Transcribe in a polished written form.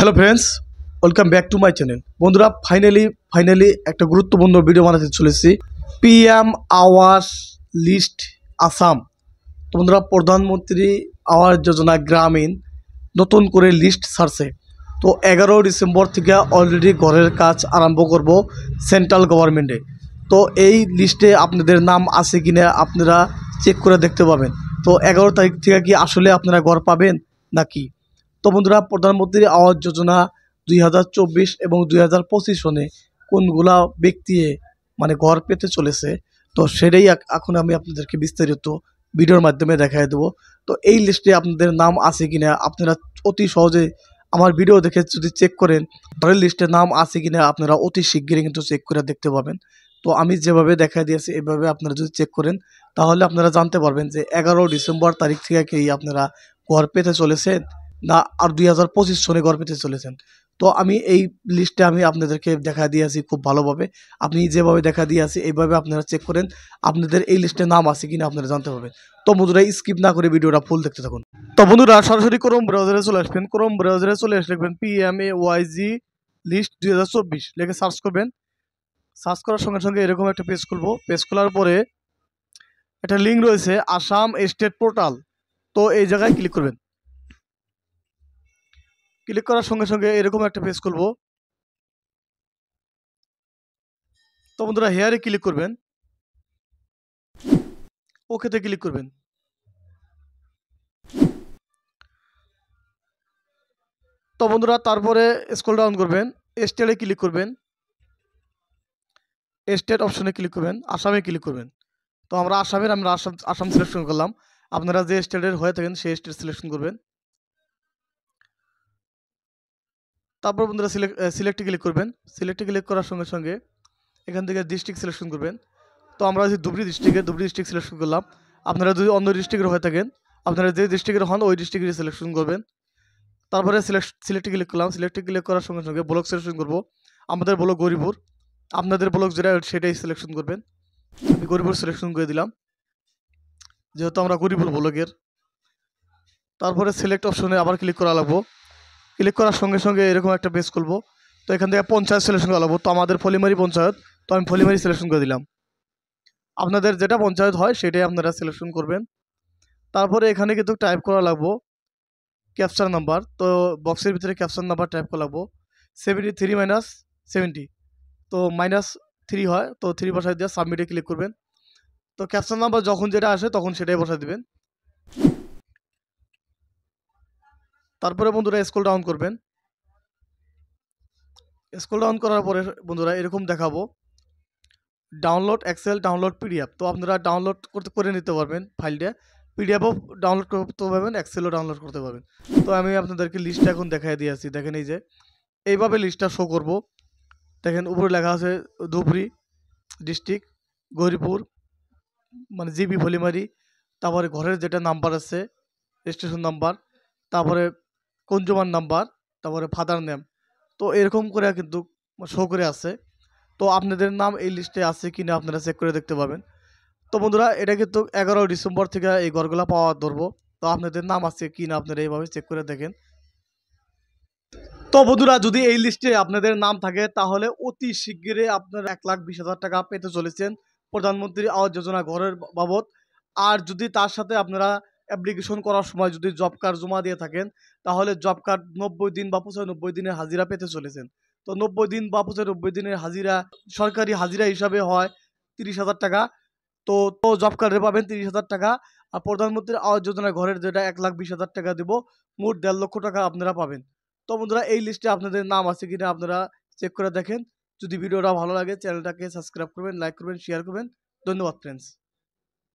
Hello friends, welcome back to my channel. বন্ধুরা, finally একটা গুরুত্বপূর্ণ ভিডিও বানাতে চলেছি। PM Awas list Assam. তো বন্ধুরা, প্রধানমন্ত্রী আওয়াস যোজনা গ্রামীণ নতুন করে লিস্ট ছাড়ছে। তো 11 ডিসেম্বর থেকে অলরেডি ঘরের কাজ আরম্ভ করব সেন্ট্রাল গভর্নমেন্টে। তো এই লিস্টে আপনাদের নাম আছে কিনা আপনারা চেক করে দেখতে পাবেন। তো 11 তারিখ থেকে কি আসলে আপনারা ঘর পাবেন নাকি? তো বন্ধুরা, প্রধানমন্ত্রী আওয়াস যোজনা 2024 এবং 2025 সনে কোনগুলা ব্যক্তি ঘর পেতে চলেছে, তো সেটাই এখন আমি আপনাদেরকে বিস্তারিত ভিডিওর মাধ্যমে দেখাই দেবো। তো এই লিস্টে আপনাদের নাম আছে কিনা আপনারা অতি সহজে আমার ভিডিও দেখে যদি চেক করেন, ঘরের লিস্টে নাম আছে কিনা আপনারা অতি শিগগিরই কিন্তু চেক করে দেখতে পাবেন। তো আমি যেভাবে দেখাই দিয়েছি এভাবে আপনারা যদি চেক করেন তাহলে আপনারা জানতে পারবেন যে 11 ডিসেম্বর তারিখ থেকে কি আপনারা ঘর পেতে চলেছেন না আর 2025 সনে ঘর পেতে চলেছেন। তো আমি এই লিস্টে আমি আপনাদেরকে দেখা দিয়েছি খুব ভালোভাবে। আপনি যেভাবে দেখা দিয়েছি এইভাবে আপনারা চেক করেন আপনাদের এই লিস্টে নাম আছে কিনা আপনারা জানতে পারবেন। তো বন্ধুরা, স্কিপ না করে ভিডিওটা ফুল দেখতে থাকুন। তো বন্ধুরা, সরাসরি ক্রোম ব্রাউজারে চলে আসবেন। ক্রোম ব্রাউজারে চলে এসে লিখবেন PMAYG লিস্ট 2024 লিখে সার্চ করবেন। সার্চ করার সঙ্গে সঙ্গে এরকম একটা পেজ খুলবো। পেজ খোলার পরে একটা লিঙ্ক রয়েছে আসাম স্টেট পোর্টাল। তো এই জায়গায় ক্লিক করবেন। ক্লিক করার সঙ্গে সঙ্গে এরকম একটা পেজ খুলবো। তো বন্ধুরা, হেয়ারে ক্লিক করবেন, ওকেতে ক্লিক করবেন। তো বন্ধুরা, তারপরে স্ক্রল ডাউন করবেন, স্টেটে ক্লিক করবেন, স্টেট অপশনে ক্লিক করবেন, আসামে ক্লিক করবেন। তো আমরা আসাম সিলেকশন করলাম। আপনারা যে স্টেটের হয়ে থাকেন সেই স্টেট সিলেকশন করবেন। তারপর বন্ধুরা সিলেক্টে ক্লিক করবেন। সিলেক্টে ক্লিক করার সঙ্গে সঙ্গে এখান থেকে ডিস্ট্রিক্ট সিলেকশন করবেন। তো আমরা যদি ধুবড়ি ডিস্ট্রিক্ট সিলেকশন করলাম। আপনারা যদি অন্য ডিস্ট্রিক্টের হয়ে থাকেন আপনারা যে ডিস্ট্রিক্টের হন ওই ডিস্ট্রিক্টের সিলেকশন করবেন। তারপরে সিলেক্টে ক্লিক করলাম। সিলেক্টে ক্লিক করার সঙ্গে সঙ্গে ব্লক সিলেকশন করব। আমাদের ব্লক গরিপুর, আপনাদের ব্লক যেটা সেটাই সিলেকশন করবেন। আমি গরিপুর সিলেকশন করে দিলাম যেহেতু আমরা গরিপুর ব্লকের। তারপরে সিলেক্ট অপশনে আবার ক্লিক করা লাগবো। ক্লিক করার সঙ্গে সঙ্গে এরকম একটা পেজ খুলবো। তো এখান থেকে পঞ্চায়েত সিলেকশন করা লাগবো। তো আমাদের ফলিমারি পঞ্চায়েত, তো আমি ফলিমারি সিলেকশন করে দিলাম। আপনাদের যেটা পঞ্চায়েত হয় সেটাই আপনারা সিলেকশন করবেন। তারপরে এখানে কিন্তু টাইপ করা লাগবো ক্যাপচার নাম্বার। তো বক্সের ভিতরে ক্যাপচার নাম্বার টাইপ করা লাগবো 73 - 70। তো -3 হয়, তো 3 বসাই দিয়ে সাবমিটে ক্লিক করবেন। তো ক্যাপচার নাম্বার যখন যেটা আসে তখন সেটাই বসাই দিবেন। তারপরে বন্ধুরা স্ক্রল ডাউন করবেন। স্ক্রল ডাউন করার পরে বন্ধুরা এরকম দেখাবো ডাউনলোড এক্সেল, ডাউনলোড পিডিএফ। তো আপনারা ডাউনলোড করে নিতে পারবেন ফাইলটা। পিডিএফও ডাউনলোড করতে পারবেন, এক্সেলও ডাউনলোড করতে পারবেন। তো আমি আপনাদেরকে লিস্টটা এখন দেখাই দিয়েছি। দেখেন এই যে এইভাবে লিস্টটা শো করব। দেখেন উপরে লেখা আছে ধুবড়ি ডিস্ট্রিক্ট, গৌরীপুর জিবি ফলিমারি, তারপরে ঘরের যেটা নাম্বার আছে রেজিস্ট্রেশন নাম্বার, তারপরে কনজিউমার নাম্বার, তারপরে ফাদার নেম। তো এরকম করে কিন্তু শো করে আছে। তো আপনাদের নাম এই লিস্টে আছে কিনা আপনারা চেক করে দেখতে পাবেন। তো বন্ধুরা, এটা কিন্তু 11 ডিসেম্বর থেকে এই ঘরগুলা পাওয়া ধরবো। তো আপনাদের নাম আছে কিনা আপনারা এইভাবে চেক করে দেখেন। তো বন্ধুরা, যদি এই লিস্টে আপনাদের নাম থাকে তাহলে অতি শিগগিরই আপনারা 1,20,000 টাকা পেতে চলেছেন প্রধানমন্ত্রী আবাস যোজনা ঘরের বাবদ। আর যদি তার সাথে আপনারা অ্যাপ্লিকেশন করার সময় যদি জব কার্ড জমা দিয়ে থাকেন তাহলে জব কার্ড 90 দিন বা 95 দিনের হাজিরা পেতে চলেছেন। তো 90 দিন বা 95 দিনের হাজিরা সরকারি হাজিরা হিসাবে হয় 30,000 টাকা। তো জব কার্ডে পাবেন 30,000 টাকা। আর প্রধানমন্ত্রী আবাস যোজনা ঘরের যেটা 1,20,000 টাকা দেব, মোট 1.5 লক্ষ টাকা আপনারা পাবেন। তো বন্ধুরা, এই লিস্টে আপনাদের নাম আছে কিনা আপনারা চেক করে দেখেন। যদি ভিডিওটা ভালো লাগে চ্যানেলটাকে সাবস্ক্রাইব করবেন, লাইক করবেন, শেয়ার করবেন। ধন্যবাদ ফ্রেন্ডস।